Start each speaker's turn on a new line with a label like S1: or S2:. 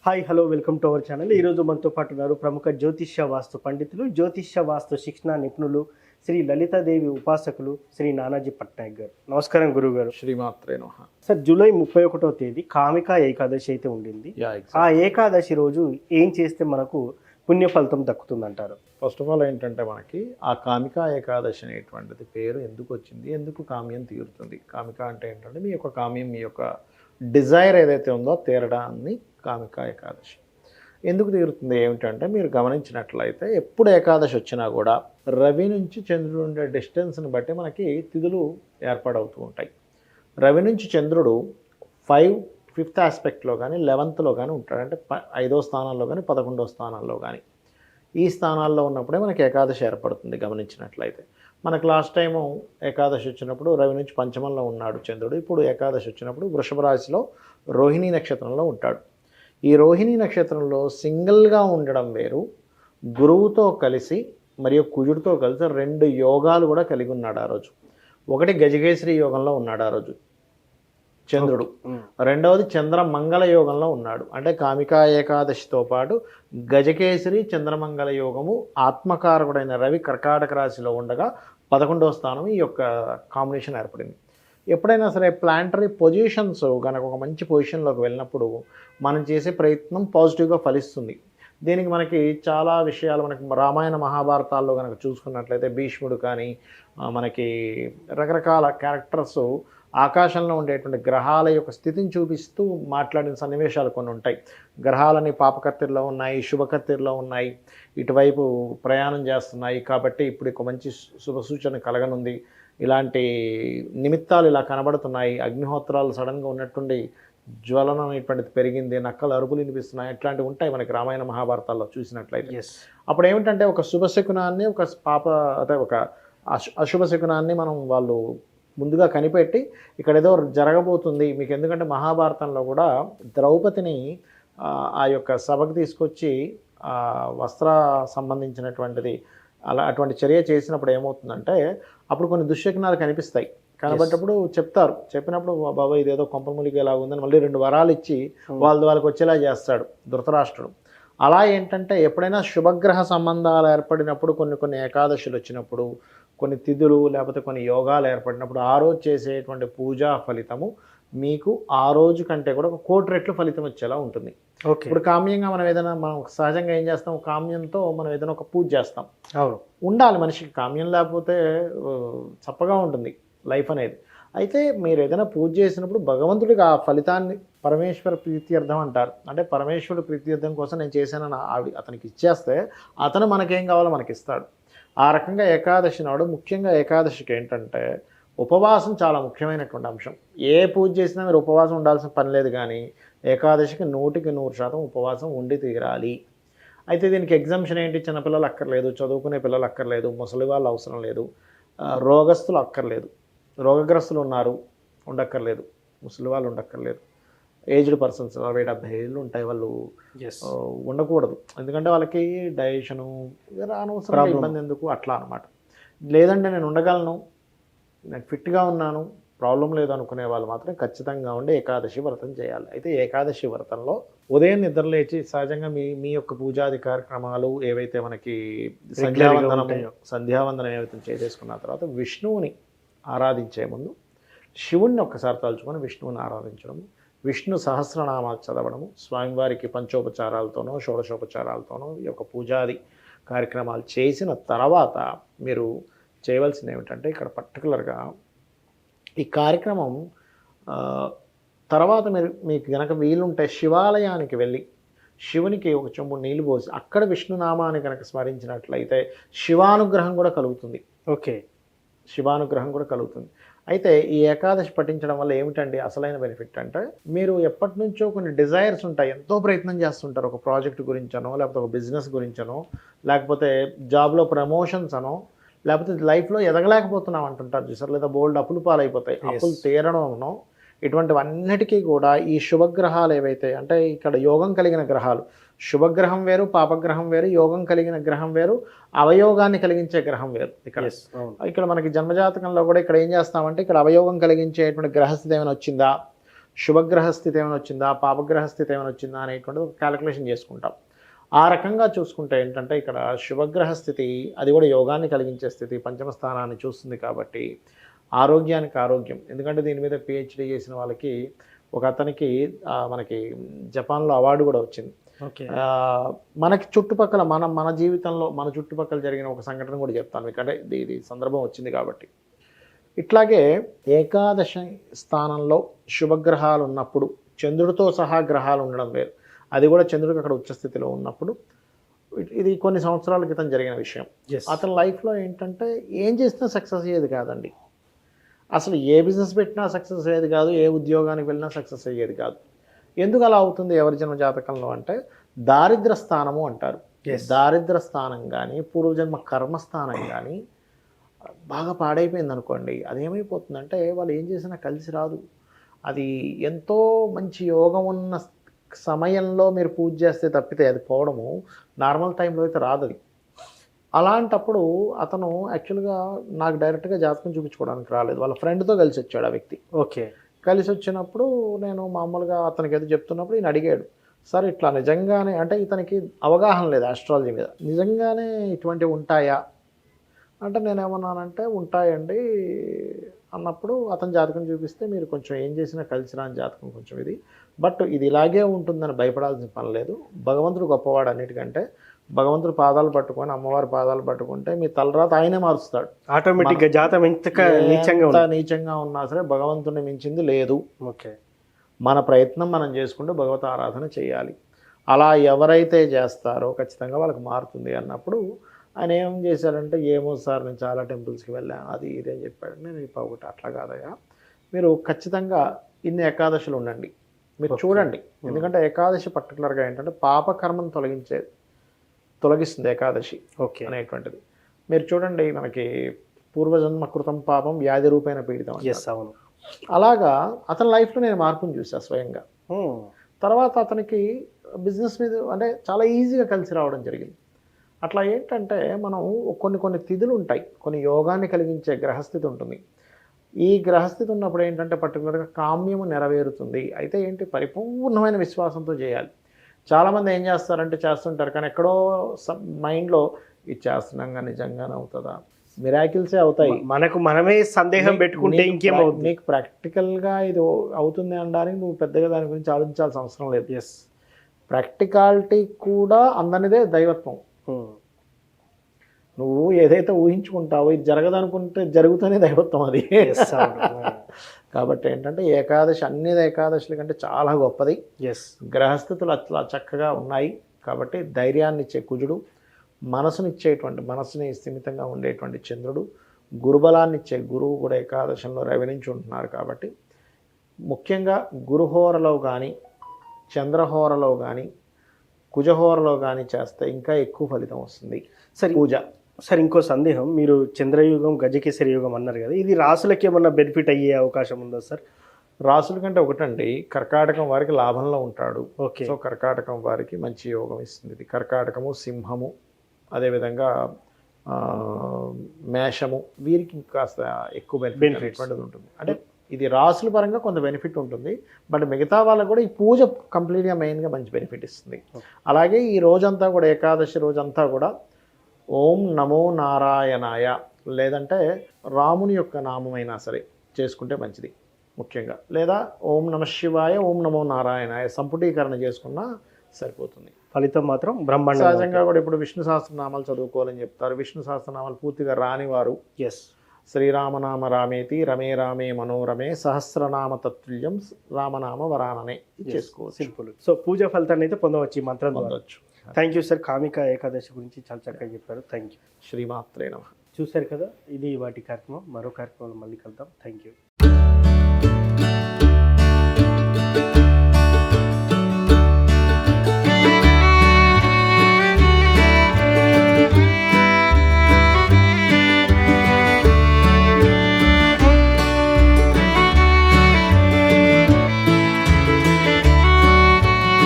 S1: Hi hello welcome to our channel. ఈరోజు మనతో పాటు ఉన్నారు ప్రముఖ జ్యోతిష్య వాస్తు పండితులు, జ్యోతిష్య వాస్తు శిక్షణ నిపుణులు, శ్రీ లలితాదేవి ఉపాసకులు శ్రీ నానాజీ పట్నాయక్ గారు. నమస్కారం గురువు గారు.
S2: శ్రీమాత్రే నమః.
S1: సార్, జూలై 31వ తేదీ కామికా ఏకాదశి అయితే ఉండింది. ఆ ఏకాదశి రోజు ఏం చేస్తే మనకు పుణ్య ఫలితం దక్కుతుందంటారు?
S2: ఫస్ట్ ఆఫ్ ఆల్ ఏంటంటే మనకి ఆ కామికా ఏకాదశి అనేటువంటిది పేరు ఎందుకు వచ్చింది, ఎందుకు కామ్యం తీరుతుంది? కామిక అంటే ఏంటంటే మీ యొక్క కామ్యం, మీ యొక్క డిజైర్ ఏదైతే ఉందో తీరడాన్ని కామికా ఏకాదశి. ఎందుకు తీరుతుంది ఏమిటంటే, మీరు గమనించినట్లయితే ఎప్పుడు ఏకాదశి వచ్చినా కూడా రవి నుంచి చంద్రుడు ఉండే డిస్టెన్స్ని బట్టి మనకి తిథులు ఏర్పడవుతూ ఉంటాయి. రవి నుంచి చంద్రుడు ఫిఫ్త్ ఆస్పెక్ట్లో కానీ 11th కానీ ఉంటాడు. అంటే 5వ స్థానాల్లో కానీ 11వ స్థానాల్లో కానీ ఈ స్థానాల్లో ఉన్నప్పుడే మనకి ఏకాదశి ఏర్పడుతుంది. గమనించినట్లయితే మనకు లాస్ట్ టైము ఏకాదశి వచ్చినప్పుడు రవి నుంచి పంచమంలో ఉన్నాడు చంద్రుడు. ఇప్పుడు ఏకాదశి వచ్చినప్పుడు వృషభ రాశిలో రోహిణీ నక్షత్రంలో ఉంటాడు. ఈ రోహిణీ నక్షత్రంలో సింగిల్గా ఉండడం వేరు, గురువుతో కలిసి మరియు కుజుడితో కలిసి 2 యోగాలు కూడా కలిగి ఉన్నాడు ఆ రోజు. ఒకటి గజకేసరి యోగంలో ఉన్నాడు ఆ రోజు చంద్రుడు, రెండవది చంద్రమంగళ యోగంలో ఉన్నాడు. అంటే కామికా ఏకాదశితో పాటు గజకేసరి చంద్రమంగళ యోగము ఆత్మకారకుడైన రవి కర్కాటక రాశిలో ఉండగా 11వ స్థానం ఈ యొక్క కాంబినేషన్ ఏర్పడింది. ఎప్పుడైనా సరే ప్లాంటరీ పొజిషన్స్ కనుక ఒక మంచి పొజిషన్లోకి వెళ్ళినప్పుడు మనం చేసే ప్రయత్నం పాజిటివ్గా ఫలిస్తుంది. దీనికి మనకి చాలా విషయాలు మనకి రామాయణ మహాభారతాల్లో కనుక చూసుకున్నట్లయితే భీష్ముడు కానీ మనకి రకరకాల క్యారెక్టర్స్ ఆకాశంలో ఉండేటువంటి గ్రహాల యొక్క స్థితిని చూపిస్తూ మాట్లాడిన సన్నివేశాలు కొన్ని ఉంటాయి. గ్రహాలని పాపకత్తిరిలో ఉన్నాయి, శుభకత్తిరిలో ఉన్నాయి, ఇటువైపు ప్రయాణం చేస్తున్నాయి కాబట్టి ఇప్పుడు ఒక మంచి శుభసూచన కలగనుంది, ఇలాంటి నిమిత్తాలు ఇలా కనబడుతున్నాయి, అగ్నిహోత్రాలు సడన్గా ఉన్నట్టుండి జ్వలనం అనేటువంటిది పెరిగింది, నక్కలు అరుపులు వినిపిస్తున్నాయి, ఇట్లాంటివి ఉంటాయి మనకి రామాయణ మహాభారతాల్లో చూసినట్లయితే. అప్పుడు ఏమిటంటే ఒక శుభశకునాన్ని ఒక అశుభశకునాన్ని వాళ్ళు ముందుగా కనిపెట్టి ఇక్కడ ఏదో జరగబోతుంది మీకు. ఎందుకంటే మహాభారతంలో కూడా ద్రౌపదిని ఆ యొక్క సభకు తీసుకొచ్చి వస్త్ర సంబంధించినటువంటిది అటువంటి చర్య చేసినప్పుడు ఏమవుతుందంటే అప్పుడు కొన్ని దుశ్శకునాలు కనిపిస్తాయి. కనబడ్డప్పుడు చెప్పినప్పుడు బాబా ఇదేదో కొంపములికి ఎలా ఉందని మళ్ళీ 2 వరాలు ఇచ్చి వాళ్ళకి వచ్చేలా చేస్తాడు ధృతరాష్ట్రుడు. అలా ఏంటంటే ఎప్పుడైనా శుభగ్రహ సంబంధాలు ఏర్పడినప్పుడు కొన్ని ఏకాదశులు వచ్చినప్పుడు, కొన్ని తిథులు లేకపోతే కొన్ని యోగాలు ఏర్పడినప్పుడు ఆ రోజు చేసేటువంటి పూజా ఫలితము మీకు ఆ రోజు కంటే కూడా 1 కోటి రెట్లు ఫలితం వచ్చేలా ఉంటుంది. ఇప్పుడు కామ్యంగా మనం సహజంగా ఏం చేస్తాం, కామ్యంతో మనం ఏదైనా ఒక పూజ చేస్తాం. ఉండాలి మనిషికి, కామ్యం లేకపోతే చప్పగా ఉంటుంది లైఫ్ అనేది. అయితే మీరు ఏదైనా పూజ చేసినప్పుడు భగవంతుడికి ఆ ఫలితాన్ని పరమేశ్వర ప్రీత్యర్థం అంటారు. అంటే పరమేశ్వరుడు ప్రీత్యర్థం కోసం నేను చేశానని అతనికి ఇచ్చేస్తే అతను మనకేం కావాలో మనకి ఇస్తాడు. ఆ రకంగా ఏకాదశి నాడు ముఖ్యంగా ఏకాదశికి ఏంటంటే ఉపవాసం చాలా ముఖ్యమైనటువంటి అంశం. ఏ పూజ చేసినా మీరు ఉపవాసం ఉండాల్సిన పని లేదు, కానీ ఏకాదశికి 100% ఉపవాసం ఉండి తీరాలి. అయితే దీనికి ఎగ్జామ్షన్ ఏంటి, చిన్నపిల్లలు అక్కర్లేదు, చదువుకునే పిల్లలు అక్కర్లేదు, ముసలి వాళ్ళు అవసరం లేదు, రోగస్తులు అక్కర్లేదు, రోగగ్రస్తులు ఉన్నారు ఉండక్కర్లేదు, ముసలి వాళ్ళు ఉండక్కర్లేదు, ఏజ్డ్ పర్సన్స్ 60-70 ఏళ్ళు ఉంటాయి వాళ్ళు ఉండకూడదు. ఎందుకంటే వాళ్ళకి డైజెషను అనవసరం ఇబ్బంది ఎందుకు అట్లా అనమాట. లేదంటే నేను ఉండగలను, నేను ఫిట్గా ఉన్నాను, ప్రాబ్లం లేదు అనుకునే వాళ్ళు మాత్రం ఖచ్చితంగా ఉండి ఏకాదశి వ్రతం చేయాలి. అయితే ఏకాదశి వ్రతంలో ఉదయం నిద్రలేచి సహజంగా మీ యొక్క పూజాది కార్యక్రమాలు ఏవైతే మనకి సంధ్యావందనం ఏవైతే చేసేసుకున్న తర్వాత విష్ణువుని ఆరాధించే ముందు శివుణ్ణి ఒక్కసారి తలుచుకొని విష్ణువుని ఆరాధించడము, విష్ణు సహస్రనామాలు చదవడము, స్వామివారికి పంచోపచారాలతోనో షోడశోపచారాలతోనో ఈ యొక్క పూజాది కార్యక్రమాలు చేసిన తర్వాత మీరు చేయవలసింది ఏమిటంటే, ఇక్కడ పర్టికులర్గా ఈ కార్యక్రమం తర్వాత మీకు కనుక వీలుంటే శివాలయానికి వెళ్ళి శివునికి ఒక చెంబు నీళ్లు పోసి అక్కడ విష్ణునామాన్ని కనుక స్మరించినట్లయితే శివానుగ్రహం కూడా కలుగుతుంది. శివానుగ్రహం కూడా కలుగుతుంది. అయితే ఈ ఏకాదశి పఠించడం వల్ల ఏమిటండి అసలైన బెనిఫిట్ అంటే, మీరు ఎప్పటి నుంచో కొన్ని డిజైర్స్ ఉంటాయి, ఎంతో ప్రయత్నం చేస్తుంటారు ఒక ప్రాజెక్ట్ గురించనో, లేకపోతే ఒక బిజినెస్ గురించనో, లేకపోతే జాబ్లో ప్రమోషన్స్ అనో, లేకపోతే లైఫ్లో ఎదగలేకపోతున్నాం అంటుంటారు చూసారు, లేదా బోల్డ్ అప్పులు పాలైపోతాయి, అప్పులు తీరడంనో, ఇటువంటివన్నిటికీ కూడా ఈ శుభగ్రహాలు ఏవైతే అంటే ఇక్కడ యోగం కలిగిన గ్రహాలు, శుభగ్రహం వేరు, పాపగ్రహం వేరు, యోగం కలిగిన గ్రహం వేరు, అవయోగాన్ని కలిగించే గ్రహం వేరు. ఇక్కడ మనకి జన్మజాతకంలో కూడా ఇక్కడ ఏం చేస్తామంటే ఇక్కడ అవయోగం కలిగించేటువంటి గ్రహస్థితి ఏమైనా వచ్చిందా, శుభగ్రహ స్థితి ఏమైనా వచ్చిందా, పాపగ్రహ స్థితి ఏమైనా వచ్చిందా అనేటువంటిది ఒక క్యాలిక్యులేషన్ చేసుకుంటాం. ఆ రకంగా చూసుకుంటే ఏంటంటే ఇక్కడ శుభగ్రహ స్థితి అది కూడా యోగాన్ని కలిగించే స్థితి, పంచమ స్థానాన్ని చూస్తుంది కాబట్టి ఆరోగ్యానికి ఆరోగ్యం. ఎందుకంటే దీని మీద పిహెచ్డి చేసిన వాళ్ళకి ఒక అతనికి మనకి జపాన్లో అవార్డు కూడా వచ్చింది.
S1: ఓకే.
S2: మనకి చుట్టుపక్కల మన జీవితంలో మన చుట్టుపక్కల జరిగిన ఒక సంఘటన కూడా చెప్తాను మీకు, అంటే ఇది సందర్భం వచ్చింది కాబట్టి. ఇట్లాగే ఏకాదశి స్థానంలో శుభగ్రహాలు ఉన్నప్పుడు చంద్రుడితో సహా గ్రహాలు ఉండడం వేరు, అది కూడా చంద్రుడికి అక్కడ ఉచ్చస్థితిలో ఉన్నప్పుడు, ఇది కొన్ని సంవత్సరాల క్రితం జరిగిన విషయం. అతని లైఫ్లో ఏంటంటే ఏం చేసినా సక్సెస్ అయ్యేది కాదండి. అసలు ఏ బిజినెస్ పెట్టినా సక్సెస్ అయ్యేది కాదు, ఏ ఉద్యోగానికి వెళ్ళినా సక్సెస్ అయ్యేది కాదు. ఎందుకు అలా అవుతుంది ఎవరి జన్మ జాతకంలో అంటే దారిద్ర స్థానము అంటారు. దారిద్ర స్థానం కానీ పూర్వజన్మ కర్మస్థానం కానీ బాగా పాడైపోయింది అనుకోండి, అదేమైపోతుందంటే వాళ్ళు ఏం చేసినా కలిసి రాదు. అది ఎంతో మంచి యోగం ఉన్న సమయంలో మీరు పూజ చేస్తే తప్పితే అది పోవడము, నార్మల్ టైంలో అయితే రాదు అది. అలాంటప్పుడు అతను యాక్చువల్గా నాకు డైరెక్ట్గా జాతకం చూపించుకోవడానికి రాలేదు, వాళ్ళ ఫ్రెండ్తో కలిసి వచ్చాడు ఆ వ్యక్తి.
S1: ఓకే.
S2: కలిసి వచ్చినప్పుడు నేను మామూలుగా అతనికి ఏదో చెప్తున్నప్పుడు ఈయన అడిగాడు, సార్ ఇట్లా నిజంగానే, అంటే ఇతనికి అవగాహన లేదు ఆస్ట్రాలజీ మీద, నిజంగానే ఇటువంటివి ఉంటాయా అంటే నేనేమన్నానంటే ఉంటాయండి అన్నప్పుడు అతని జాతకం చూపిస్తే మీరు కొంచెం ఏం చేసినా కలిసి రాని జాతకం కొంచెం ఇది, బట్ ఇది ఇలాగే ఉంటుందని భయపడాల్సిన పని లేదు. భగవంతుడు గొప్పవాడు అన్నిటికంటే, భగవంతుడు పాదాలు పట్టుకొని అమ్మవారి పాదాలు పట్టుకుంటే మీ తలరాత ఆయనే మారుస్తాడు
S1: ఆటోమేటిక్గా. జాతం ఎంత
S2: నీచంగా ఉన్నా సరే భగవంతుడిని మించింది లేదు.
S1: ఓకే.
S2: మన ప్రయత్నం మనం చేసుకుంటూ భగవత్ ఆరాధన చేయాలి. అలా ఎవరైతే చేస్తారో ఖచ్చితంగా వాళ్ళకి మారుతుంది అన్నప్పుడు ఆయన ఏం చేశారంటే, ఏమో సార్ నేను చాలా టెంపుల్స్కి వెళ్ళాను అది ఇది అని చెప్పాడు. నేను ఒకటి అట్లా కాదయ్యా, మీరు ఖచ్చితంగా ఇన్ని ఏకాదశులు ఉండండి, మీరు చూడండి. ఎందుకంటే ఏకాదశి పర్టికులర్గా ఏంటంటే పాపకర్మను తొలగిస్తుంది ఏకాదశి
S1: ఓకే
S2: అనేటువంటిది. మీరు చూడండి, మనకి పూర్వజన్మ కృతం పాపం వ్యాధి రూపేణ పీడితం.
S1: అవును.
S2: అలాగా అతని లైఫ్లో నేను మార్పుని చూసాను స్వయంగా. తర్వాత అతనికి బిజినెస్ మీద అంటే చాలా ఈజీగా కలిసి రావడం జరిగింది. అట్లా ఏంటంటే మనం కొన్ని తిథులు ఉంటాయి, కొన్ని యోగాన్ని కలిగించే గ్రహస్థితి ఉంటుంది. ఈ గ్రహస్థితి ఉన్నప్పుడు ఏంటంటే పర్టికులర్గా కామ్యము నెరవేరుతుంది. అయితే ఏంటి, పరిపూర్ణమైన విశ్వాసంతో చేయాలి. చాలామంది ఏం చేస్తారంటే చేస్తుంటారు, కానీ ఎక్కడో మైండ్లో ఇది చేస్తున్నాగా నిజంగానే అవుతుందా, మిరాకిల్సే అవుతాయి,
S1: మనమే సందేహం పెట్టుకుంటే ఇంకేమవుతుంది.
S2: నీకు ప్రాక్టికల్గా ఇది అవుతుంది అనడానికి నువ్వు పెద్దగా దాని గురించి ఆలోచించాల్సిన అవసరం లేదు. ప్రాక్టికాలిటీ కూడా అందనిదే దైవత్వం. నువ్వు ఏదైతే ఊహించుకుంటావో ఇది జరగదనుకుంటే జరుగుతూనే దైవత్వం అది. కాబట్టి ఏంటంటే ఏకాదశి అన్ని ఏకాదశుల కంటే చాలా గొప్పది. గ్రహస్థితులు అట్లా చక్కగా ఉన్నాయి కాబట్టి ధైర్యాన్ని ఇచ్చే కుజుడు, మనసుని స్థిమితంగా ఉండేటువంటి చంద్రుడు, గురుబలాన్ని ఇచ్చే గురువు కూడా ఏకాదశంలో రవినించి ఉంటున్నారు. కాబట్టి ముఖ్యంగా గురుహోరలో కానీ చంద్రహోరలో కానీ కుజహోరలో కానీ చేస్తే ఇంకా ఎక్కువ ఫలితం వస్తుంది పూజ.
S1: సార్ ఇంకో సందేహం, మీరు చంద్రయుగం గజకేసరి యుగం అన్నారు కదా, ఇది రాసులకి ఏమన్నా బెనిఫిట్ అయ్యే అవకాశం ఉందా సార్?
S2: రాసుల కంటే ఒకటండి, కర్కాటకం వారికి లాభంలో ఉంటాడు.
S1: ఓకే.
S2: సో కర్కాటకం వారికి మంచి యోగం ఇస్తుంది ఇది. కర్కాటకము, సింహము, అదేవిధంగా మేషము, వీరికి కాస్త ఎక్కువ బెనిఫిట్ ఉంటుంది. అంటే ఇది రాసుల పరంగా కొంత బెనిఫిట్ ఉంటుంది, బట్ మిగతా వాళ్ళకు కూడా ఈ పూజ కంప్లీట్గా మెయిన్గా మంచి బెనిఫిట్ ఇస్తుంది. అలాగే ఈ రోజంతా కూడా ఏకాదశి రోజంతా కూడా ఓం నమో నారాయణాయ లేదంటే రాముని యొక్క నామమైనా సరే చేసుకుంటే మంచిది ముఖ్యంగా, లేదా ఓం నమ శివాయ ఓం నమో నారాయణాయ సంపుటీకరణ చేసుకున్నా సరిపోతుంది.
S1: ఫలితం మాత్రం బ్రహ్మాండ.
S2: సహజంగా కూడా ఇప్పుడు విష్ణు సహస్రనామాలు చదువుకోవాలని చెప్తారు. విష్ణు సహస్రనామాలు పూర్తిగా రానివారు శ్రీరామనామ రామేతి రమే రామే మనోరమే సహస్రనామ తత్తుల్యం రామనామ వరాననే చేసుకోవచ్చు.
S1: సింపుల్. సో పూజ ఫలితాన్ని అయితే పొందవచ్చు, ఈ మంత్రం పొందవచ్చు. Thank you sir. Kamika Ekadashi గురించి చాలా చక్కగా చెప్పారు. Thank you.
S2: శ్రీమాత్రే నమః.
S1: చూశారు కదా, ఇది వాటి కార్యక్రమం. మరో కార్యక్రమంలో మళ్ళీ కలుద్దాం. Thank you.